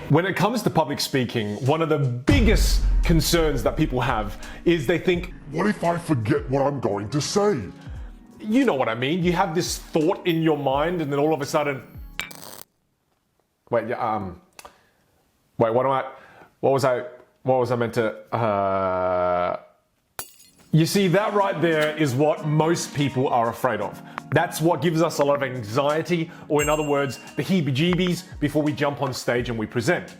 When it comes to public speaking, one of the biggest concerns that people have is they think, what if I forget what I'm going to say? you know what I mean? You have this thought in your mind and then all of a sudden, what was I meant to, you see, that right there is what most people are afraid of. That's what gives us a lot of anxiety, or in other words, the heebie-jeebies before we jump on stage and we present.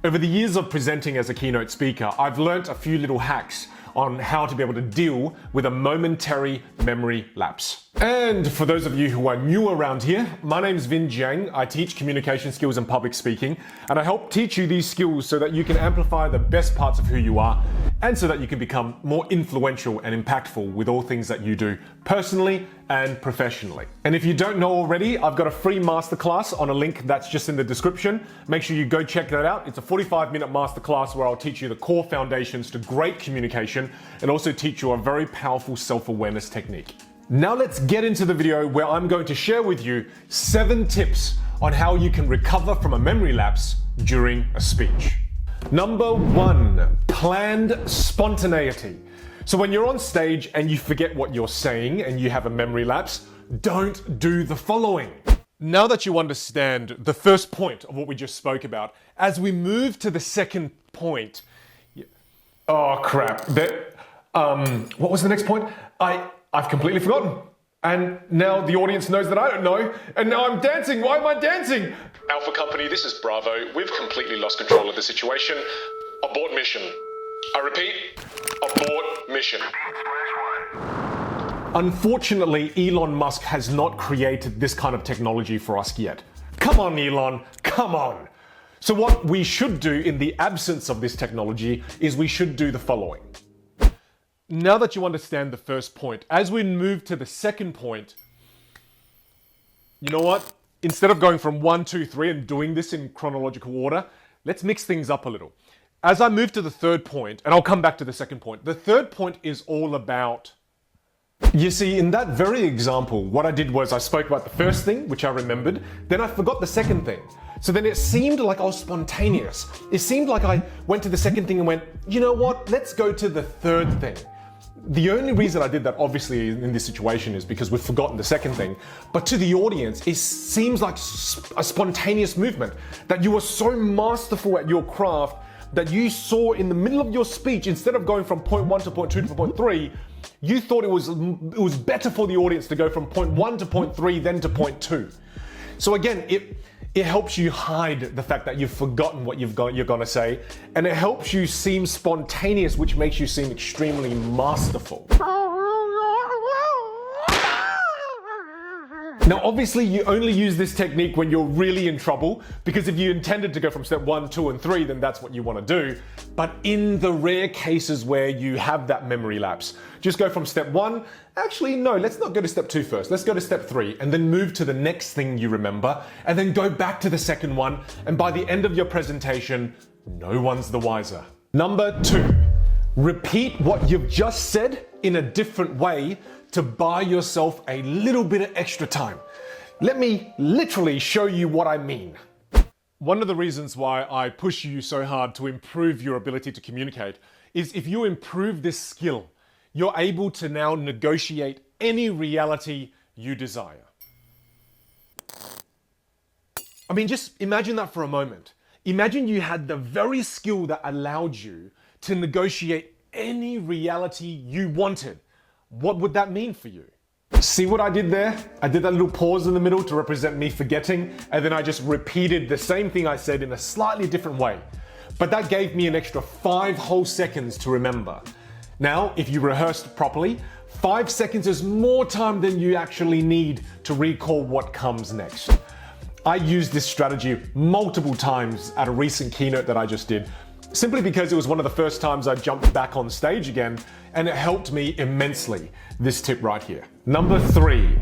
Over the years of presenting as a keynote speaker, I've learnt a few little hacks on how to be able to deal with a momentary memory lapse. And for those of you who are new around here, my name's Vinh Giang. I teach communication skills and public speaking, and I help teach you these skills so that you can amplify the best parts of who you are, and so that you can become more influential and impactful with all things that you do personally and professionally. And if you don't know already, I've got a free masterclass on a link that's just in the description. Make sure you go check that out. It's a 45-minute masterclass where I'll teach you the core foundations to great communication and also teach you a very powerful self-awareness technique. Now let's get into the video where I'm going to share with you 7 tips on how you can recover from a memory lapse during a speech. Number 1, planned spontaneity. So when you're on stage and you forget what you're saying and you have a memory lapse, don't do the following. Now that you understand the first point of what we just spoke about, as we move to the second point, oh crap, what was the next point? I've completely forgotten. And now the audience knows that I don't know, and now I'm dancing. Why am I dancing? Alpha Company, this is Bravo. We've completely lost control of the situation. Abort mission. I repeat, abort mission. Unfortunately, Elon Musk has not created this kind of technology for us yet. Come on, Elon, come on. So what we should do in the absence of this technology is we should do the following. Now that you understand the first point, as we move to the second point, you know what? Instead of going from 1, 2, 3 and doing this in chronological order, let's mix things up a little. As I move to the third point, and I'll come back to the second point, the third point is all about, you see, in that very example, what I did was I spoke about the first thing, which I remembered, then I forgot the second thing. So then it seemed like I was spontaneous. It seemed like I went to the second thing and went, you know what, let's go to the third thing. The only reason I did that, obviously, in this situation is because we've forgotten the second thing. But to the audience, it seems like a spontaneous movement, that you were so masterful at your craft that you saw in the middle of your speech, instead of going from point 1 to point 2 to point 3, you thought it was better for the audience to go from point 1 to point 3 than to point 2. So again, it helps you hide the fact that you've forgotten what you're going to say, and it helps you seem spontaneous, which makes you seem extremely masterful. Now, obviously, you only use this technique when you're really in trouble, because if you intended to go from step 1, 2, and 3, then that's what you want to do. But in the rare cases where you have that memory lapse, just go from step 1. Actually, no, let's not go to step 2 first. Let's go to step 3 and then move to the next thing you remember, and then go back to the second one. And by the end of your presentation, no one's the wiser. Number 2, repeat what you've just said in a different way to buy yourself a little bit of extra time. Let me literally show you what I mean. One of the reasons why I push you so hard to improve your ability to communicate is if you improve this skill, you're able to now negotiate any reality you desire. I mean, just imagine that for a moment. Imagine you had the very skill that allowed you to negotiate any reality you wanted. What would that mean for you? See what I did there? I did that little pause in the middle to represent me forgetting, and then I just repeated the same thing I said in a slightly different way. But that gave me an extra 5 whole seconds to remember. Now, if you rehearsed properly, 5 seconds is more time than you actually need to recall what comes next. I used this strategy multiple times at a recent keynote that I just did, simply because it was one of the first times I jumped back on stage again, and it helped me immensely, this tip right here. Number 3,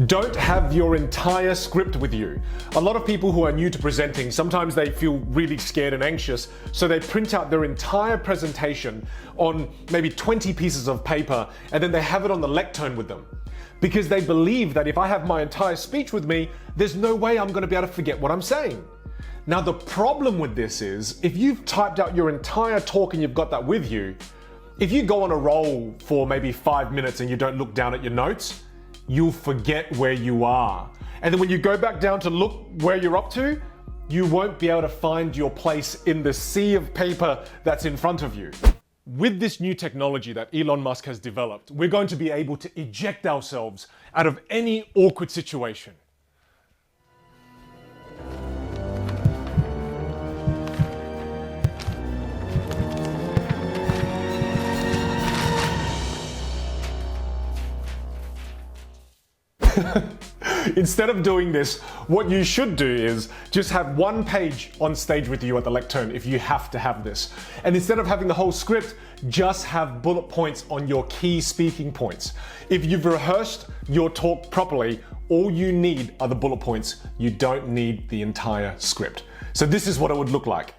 don't have your entire script with you. A lot of people who are new to presenting, sometimes they feel really scared and anxious, so they print out their entire presentation on maybe 20 pieces of paper, and then they have it on the lectern with them. Because they believe that if I have my entire speech with me, there's no way I'm going to be able to forget what I'm saying. Now, the problem with this is if you've typed out your entire talk and you've got that with you, if you go on a roll for maybe 5 minutes and you don't look down at your notes, you'll forget where you are. And then when you go back down to look where you're up to, you won't be able to find your place in the sea of paper that's in front of you. With this new technology that Elon Musk has developed, we're going to be able to eject ourselves out of any awkward situation. Instead of doing this, what you should do is just have one page on stage with you at the lectern if you have to have this. And instead of having the whole script, just have bullet points on your key speaking points. If you've rehearsed your talk properly, all you need are the bullet points. You don't need the entire script. So this is what it would look like.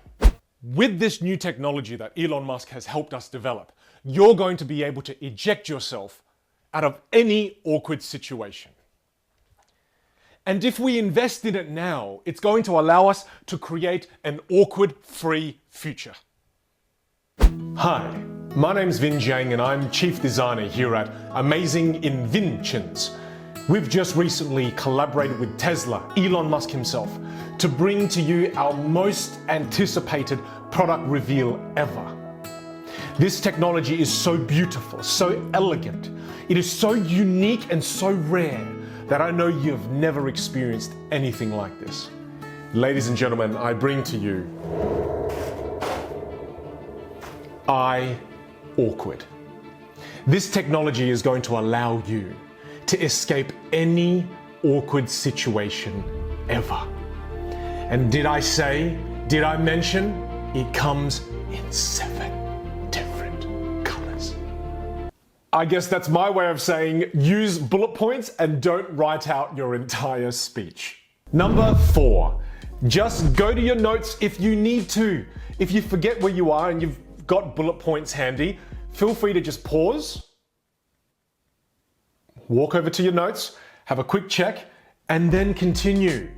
With this new technology that Elon Musk has helped us develop, you're going to be able to eject yourself out of any awkward situation. And if we invest in it now, it's going to allow us to create an awkward-free future. Hi, my name's Vinh Giang and I'm Chief Designer here at Amazing Inventions. We've just recently collaborated with Tesla, Elon Musk himself, to bring to you our most anticipated product reveal ever. This technology is so beautiful, so elegant. It is so unique and so rare that I know you've never experienced anything like this. Ladies and gentlemen, I bring to you Awkward. This technology is going to allow you to escape any awkward situation ever. And did I mention, it comes in 7 different colors. I guess that's my way of saying use bullet points and don't write out your entire speech. Number 4, just go to your notes if you need to. If you forget where you are and you've got bullet points handy, feel free to just pause, walk over to your notes, have a quick check, and then continue.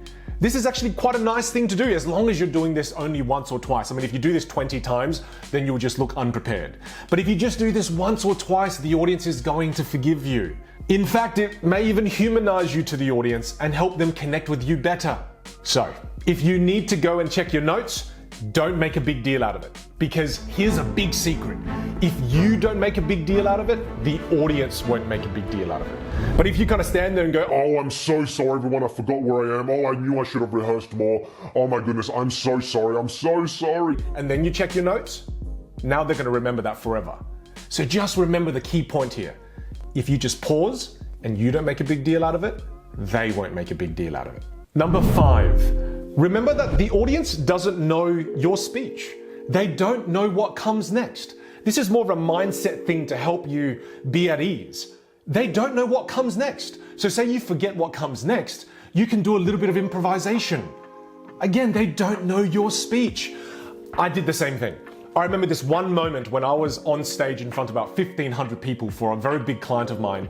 This is actually quite a nice thing to do as long as you're doing this only once or twice. I mean, if you do this 20 times, then you'll just look unprepared. But if you just do this once or twice, the audience is going to forgive you. In fact, it may even humanize you to the audience and help them connect with you better. So, if you need to go and check your notes, don't make a big deal out of it. Because here's a big secret. If you don't make a big deal out of it, the audience won't make a big deal out of it. But if you kind of stand there and go, Oh, I'm so sorry, everyone. I forgot where I am. Oh, I knew I should have rehearsed more. Oh my goodness, I'm so sorry. I'm so sorry. and then you check your notes, now they're going to remember that forever. So just remember the key point here. If you just pause and you don't make a big deal out of it, they won't make a big deal out of it. Number 5, remember that the audience doesn't know your speech. They don't know what comes next. This is more of a mindset thing to help you be at ease. They don't know what comes next. So say you forget what comes next, you can do a little bit of improvisation. Again, they don't know your speech. I did the same thing. I remember this one moment when I was on stage in front of about 1,500 people for a very big client of mine,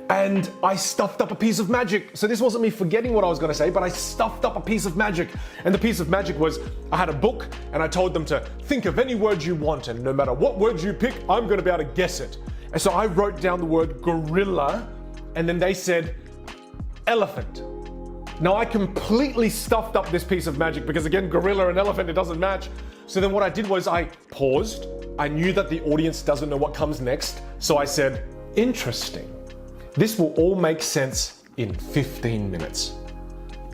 and I stuffed up a piece of magic. So this wasn't me forgetting what I was going to say, but I stuffed up a piece of magic. And the piece of magic was, I had a book and I told them to think of any word you want, and no matter what words you pick, I'm going to be able to guess it. And so I wrote down the word gorilla, and then they said elephant. Now I completely stuffed up this piece of magic because again, gorilla and elephant, it doesn't match. So then what I did was I paused. I knew that the audience doesn't know what comes next. So I said, interesting. This will all make sense in 15 minutes.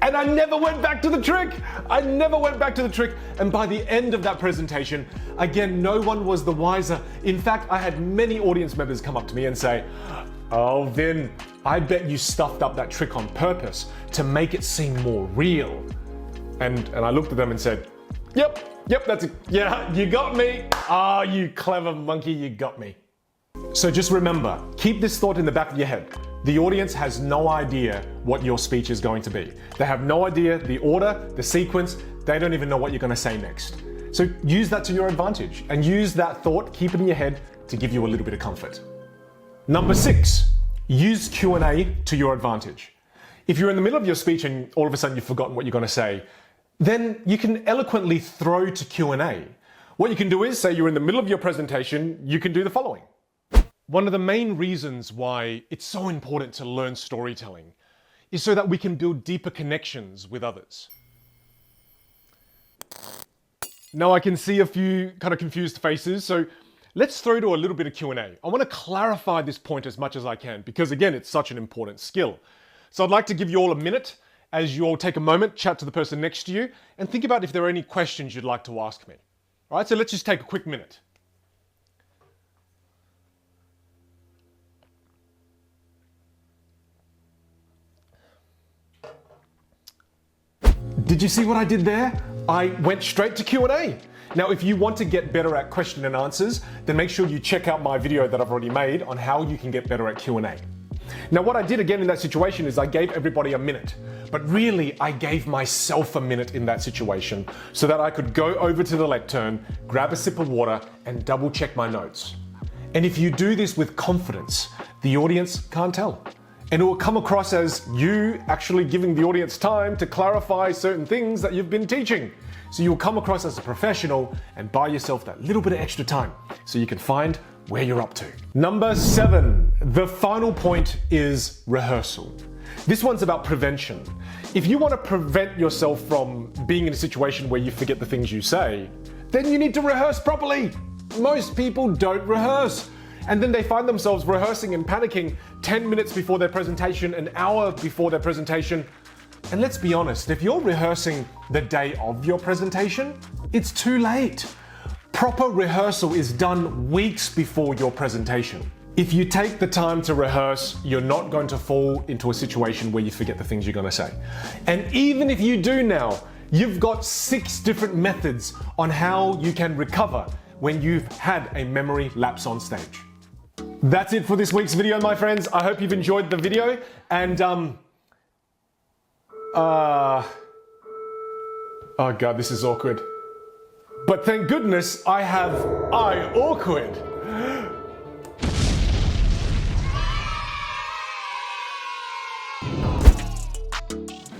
And I never went back to the trick. And by the end of that presentation, again, no one was the wiser. In fact, I had many audience members come up to me and say, oh, Vin, I bet you stuffed up that trick on purpose to make it seem more real. And I looked at them and said, yep, that's it. Yeah, you got me. Ah, you clever monkey, you got me. So just remember, keep this thought in the back of your head. The audience has no idea what your speech is going to be. They have no idea the order, the sequence, they don't even know what you're going to say next. So use that to your advantage and use that thought, keep it in your head to give you a little bit of comfort. Number 6, use Q&A to your advantage. If you're in the middle of your speech and all of a sudden you've forgotten what you're going to say, then you can eloquently throw to Q&A. What you can do is, say you're in the middle of your presentation, you can do the following. One of the main reasons why it's so important to learn storytelling is so that we can build deeper connections with others. Now I can see a few kind of confused faces, so let's throw to a little bit of Q&A. I want to clarify this point as much as I can because again, it's such an important skill. So I'd like to give you all a minute as you all take a moment, chat to the person next to you, and think about if there are any questions you'd like to ask me. All right, so let's just take a quick minute. Did you see what I did there? I went straight to Q&A. Now, if you want to get better at question and answers, then make sure you check out my video that I've already made on how you can get better at Q&A. Now, what I did again in that situation is I gave everybody a minute, but really I gave myself a minute in that situation so that I could go over to the lectern, grab a sip of water, and double check my notes. And if you do this with confidence, the audience can't tell. And it will come across as you actually giving the audience time to clarify certain things that you've been teaching. So you'll come across as a professional and buy yourself that little bit of extra time so you can find where you're up to. Number 7, the final point is rehearsal. This one's about prevention. If you want to prevent yourself from being in a situation where you forget the things you say, then you need to rehearse properly. Most people don't rehearse. And then they find themselves rehearsing and panicking 10 minutes before their presentation, an hour before their presentation. And let's be honest, if you're rehearsing the day of your presentation, it's too late. Proper rehearsal is done weeks before your presentation. If you take the time to rehearse, you're not going to fall into a situation where you forget the things you're going to say. And even if you do now, you've got 6 different methods on how you can recover when you've had a memory lapse on stage. That's it for this week's video, my friends. I hope you've enjoyed the video and oh God, this is awkward. But thank goodness I have awkward.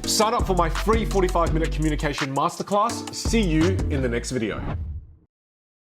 Sign up for my free 45-minute communication masterclass. See you in the next video.